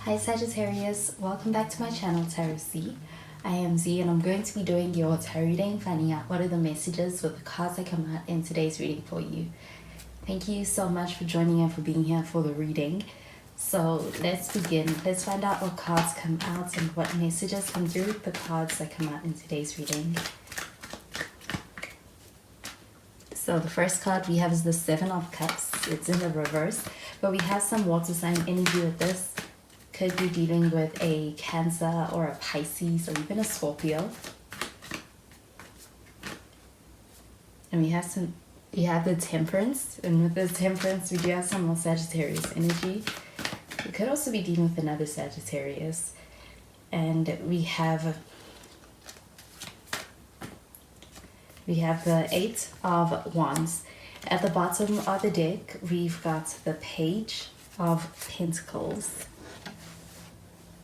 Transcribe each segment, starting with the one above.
Hi Sagittarius, welcome back to my channel Tarot Z. I am Z and I'm going to be doing your tarot reading, finding out what are the messages with the cards that come out in today's reading for you. Thank you so much for joining and for being here for the reading. So let's begin. Let's find out what cards come out and what messages come through with the cards that come out in today's reading. So the first card we have is the Seven of Cups. It's in the reverse, but we have some water sign energy with this. Could be dealing with a Cancer or a Pisces or even a Scorpio. And we have the Temperance, and with the Temperance we do have some more Sagittarius energy. We could also be dealing with another Sagittarius. And we have the Eight of Wands. At the bottom of the deck we've got the Page of Pentacles.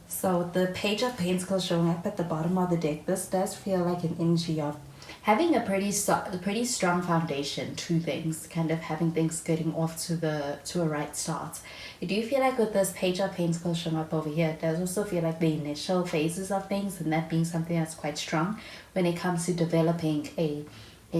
So the Page of Pentacles showing up at the bottom of the deck, this does feel like an energy of having a pretty strong foundation to things, kind of having things getting off to a right start. I do feel like with this Page of Pentacles showing up over here, it does also feel like the initial phases of things, and that being something that's quite strong when it comes to developing a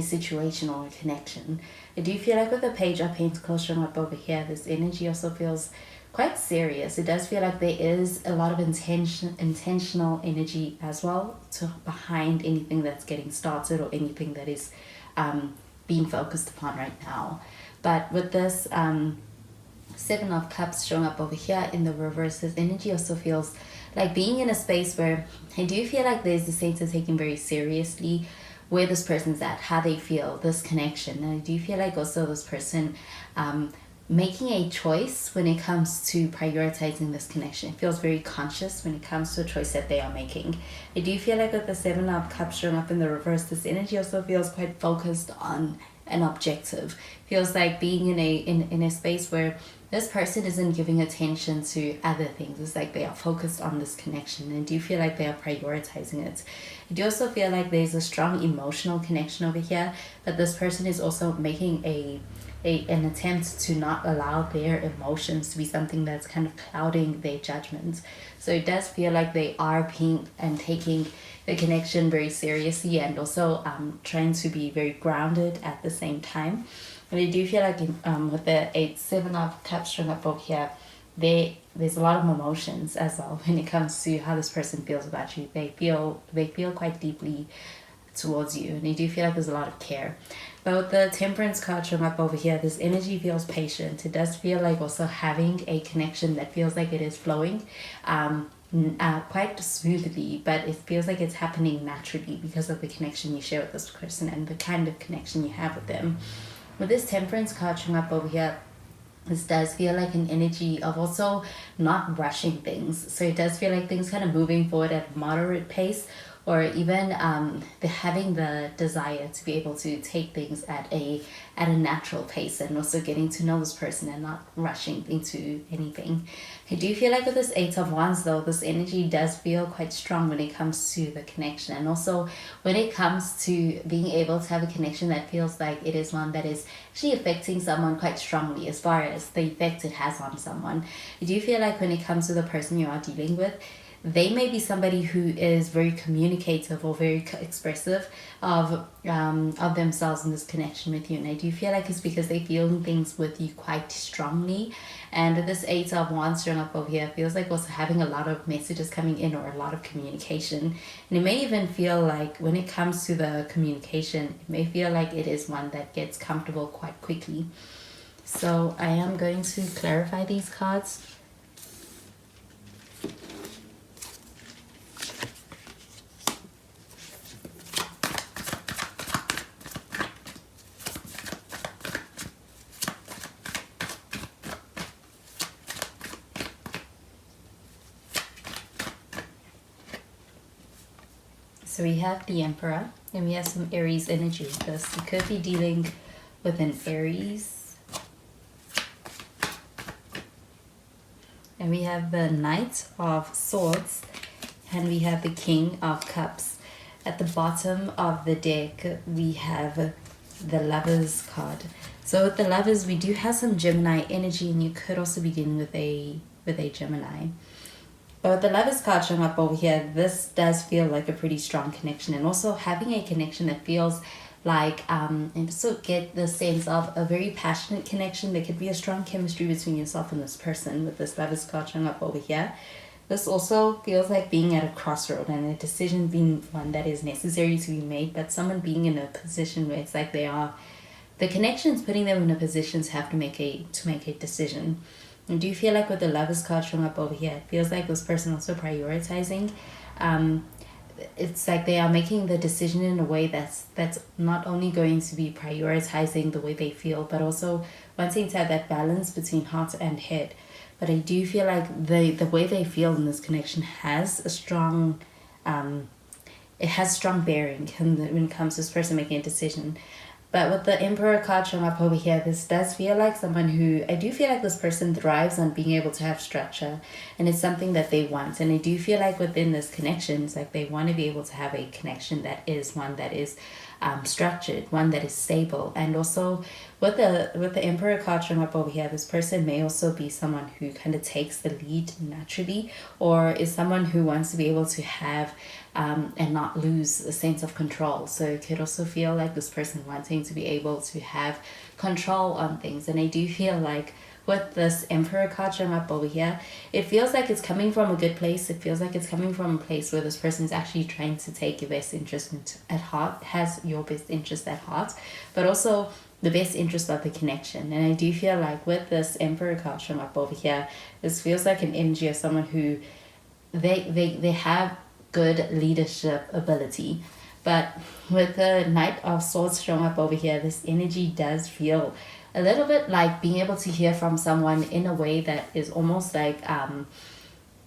situation or a connection. I do feel like with the Page of Pentacles showing up over here, this energy also feels quite serious. It does feel like there is a lot of intentional energy as well behind anything that's getting started or anything that is being focused upon right now. But with this Seven of Cups showing up over here in the reverse, this energy also feels like being in a space where I do feel like there's a sense of taking very seriously where this person's at, how they feel, this connection. And I do feel like also this person making a choice when it comes to prioritizing this connection. It feels very conscious when it comes to a choice that they are making. I do feel like with the Seven of Cups showing up in the reverse, this energy also feels quite focused on an objective. Feels like being in a space where this person isn't giving attention to other things. It's like they are focused on this connection, and I do feel like they are prioritizing it. I do also feel like there's a strong emotional connection over here, but this person is also making an attempt to not allow their emotions to be something that's kind of clouding their judgment. So it does feel like they are being and taking the connection very seriously, and also trying to be very grounded at the same time. And I do feel like with the Seven of Cups showing up over here, there's a lot of emotions as well when it comes to how this person feels about you. They feel quite deeply towards you, and I do feel like there's a lot of care. But with the Temperance card showing up over here, this energy feels patient. It does feel like also having a connection that feels like it is flowing quite smoothly, but it feels like it's happening naturally because of the connection you share with this person and the kind of connection you have with them. With this Temperance card showing up over here, this does feel like an energy of also not rushing things. So it does feel like things kind of moving forward at a moderate pace, or even having the desire to be able to take things at a natural pace, and also getting to know this person and not rushing into anything. I do feel like with this Eight of Wands though, this energy does feel quite strong when it comes to the connection, and also when it comes to being able to have a connection that feels like it is one that is actually affecting someone quite strongly as far as the effect it has on someone. I do feel like when it comes to the person you are dealing with, they may be somebody who is very communicative or very expressive of themselves in this connection with you. And I do feel like it's because they feel things with you quite strongly. And this Eight of Wands showing up over here feels like also having a lot of messages coming in, or a lot of communication. And it may even feel like when it comes to the communication, it may feel like it is one that gets comfortable quite quickly. So I am going to clarify these cards. So we have the Emperor, and we have some Aries energy with this. You could be dealing with an Aries. And we have the Knight of Swords, and we have the King of Cups. At the bottom of the deck, we have the Lovers card. So with the Lovers, we do have some Gemini energy, and you could also be dealing with a Gemini. But with the Lovers card showing up over here, this does feel like a pretty strong connection, and also having a connection that feels like and also get the sense of a very passionate connection. There could be a strong chemistry between yourself and this person with this Lovers card showing up over here. This also feels like being at a crossroad and a decision being one that is necessary to be made, but someone being in a position where it's like the connections putting them in a position to have to make a decision. And do you feel like with the Lovers card showing up over here, it feels like this person also prioritizing? It's like they are making the decision in a way that's not only going to be prioritizing the way they feel, but also wanting to have that balance between heart and head. But I do feel like the way they feel in this connection has a strong, it has strong bearing when it comes to this person making a decision. But with the Emperor card showing up over here, this does feel like someone who, I do feel like this person thrives on being able to have structure, and it's something that they want. And I do feel like within this connection, it's like they want to be able to have a connection that is one that is structured, one that is stable. And also with the Emperor card showing up over here, this person may also be someone who kind of takes the lead naturally, or is someone who wants to be able to have and not lose a sense of control. So it could also feel like this person wanting to be able to have control on things. And I do feel like with this Emperor card showing up over here, it feels like it's coming from a good place. It feels like it's coming from a place where this person is actually trying to take your best interest at heart, has your best interest at heart, but also the best interest of the connection. And I do feel like with this Emperor card showing up over here, this feels like an energy of someone who they have good leadership ability. But with the Knight of Swords showing up over here, this energy does feel a little bit like being able to hear from someone in a way that is almost like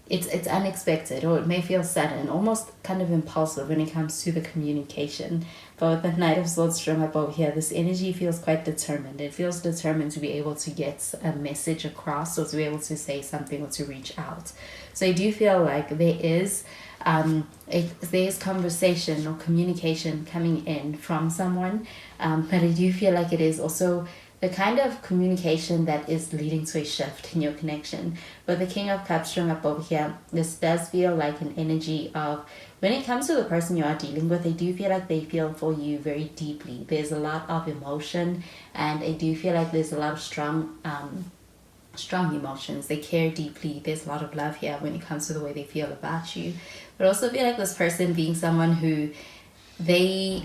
it's unexpected, or it may feel sudden, almost kind of impulsive when it comes to the communication. But with the Knight of Swords showing up over here, this energy feels quite determined. It feels determined to be able to get a message across, or to be able to say something, or to reach out. So I do feel like there's conversation or communication coming in from someone, but I do feel like it is also the kind of communication that is leading to a shift in your connection. With the King of Cups showing up over here, this does feel like an energy of, when it comes to the person you are dealing with, I do feel like they feel for you very deeply. There's a lot of emotion, and I do feel like there's a lot of strong emotions. They care deeply. There's a lot of love here when it comes to the way they feel about you. But I also feel like this person being someone who they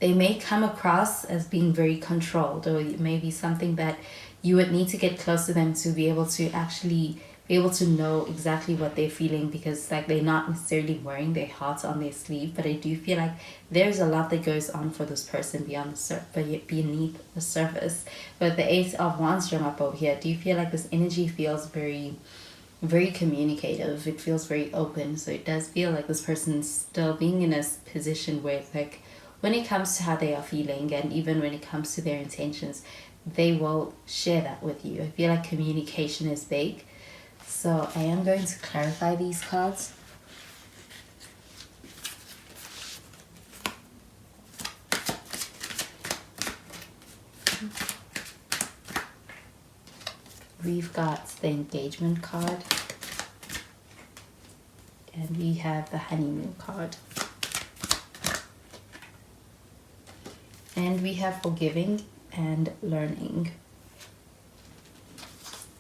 may come across as being very controlled, or it may be something that you would need to get close to them to be able to actually be able to know exactly what they're feeling, because like they're not necessarily wearing their hearts on their sleeve. But I do feel like there's a lot that goes on for this person beneath the surface. But the Ace of Wands showing up over here, do you feel like this energy feels very communicative? It feels very open. So it does feel like this person's still being in a position where, like, when it comes to how they are feeling, and even when it comes to their intentions, they will share that with you. I feel like communication is big. So I am going to clarify these cards. We've got the Engagement card, and we have the Honeymoon card, and we have Forgiving and Learning.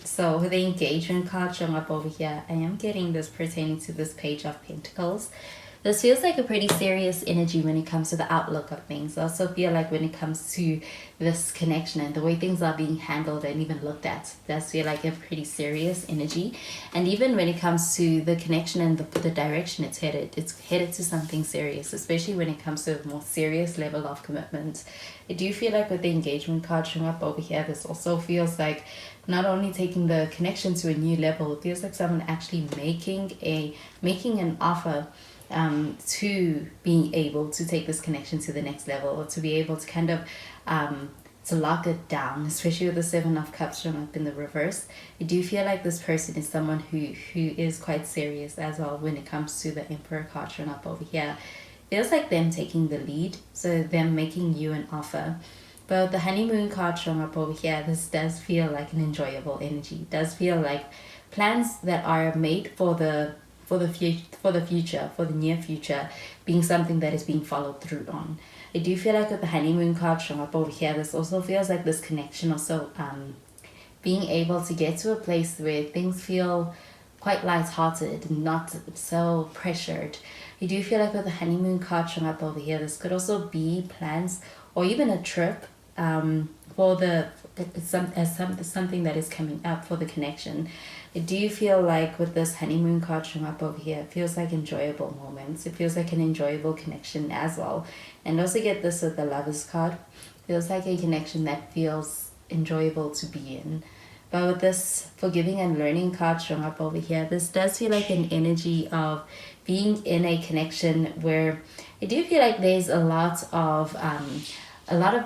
So with the Engagement card showing up over here, I am getting this pertaining to this Page of Pentacles. This feels like a pretty serious energy when it comes to the outlook of things. I also feel like when it comes to this connection and the way things are being handled and even looked at, it does feel like a pretty serious energy. And even when it comes to the connection and the direction it's headed to something serious, especially when it comes to a more serious level of commitment. I do feel like with the Engagement card showing up over here, this also feels like not only taking the connection to a new level, it feels like someone actually making an offer to being able to take this connection to the next level, or to be able to kind of to lock it down, especially with the Seven of Cups showing up in the reverse. I do feel like this person is someone who is quite serious as well when it comes to the Emperor card showing up over here. It feels like them taking the lead, so them making you an offer. But the Honeymoon card showing up over here, this does feel like an enjoyable energy. It does feel like plans that are made for the for the future, for the near future, being something that is being followed through on. I do feel like with the honeymoon card showing up over here, this also feels like this connection also being able to get to a place where things feel quite light-hearted, not so pressured. I do feel like with the honeymoon card showing up over here, this could also be plans or even a trip for something that is coming up for the connection. I do feel like with this honeymoon card showing up over here, it feels like enjoyable moments. It feels like an enjoyable connection as well. And also get this with the Lovers card. It feels like a connection that feels enjoyable to be in. But with this forgiving and learning card showing up over here, this does feel like an energy of being in a connection where I do feel like there's a lot of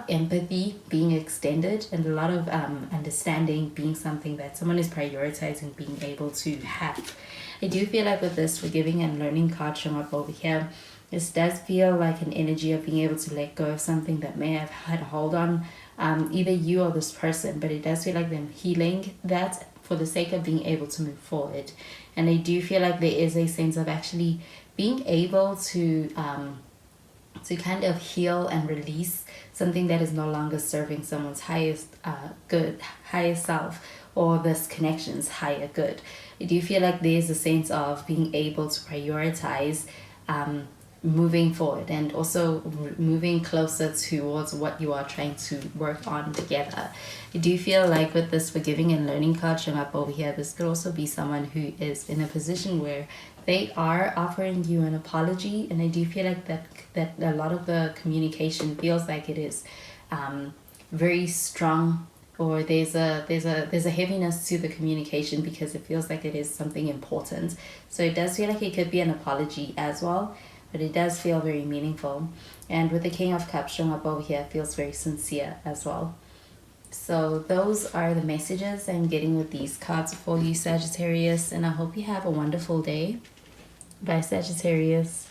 empathy being extended and a lot of understanding being something that someone is prioritizing being able to have. I do feel like with this forgiving and learning card showing up over here, this does feel like an energy of being able to let go of something that may have had a hold on either you or this person, but it does feel like them healing that for the sake of being able to move forward. And I do feel like there is a sense of actually being able to kind of heal and release something that is no longer serving someone's highest self, or this connection's higher good. I do feel like there's a sense of being able to prioritize moving forward and also moving closer towards what you are trying to work on together. I do feel like with this forgiving and learning card showing up over here, this could also be someone who is in a position where they are offering you an apology, and I do feel like that a lot of the communication feels like it is very strong, or there's a heaviness to the communication because it feels like it is something important. So it does feel like it could be an apology as well, but it does feel very meaningful. And with the King of Cups showing up over here, it feels very sincere as well. So those are the messages I'm getting with these cards for you, Sagittarius, and I hope you have a wonderful day. Bye, Sagittarius.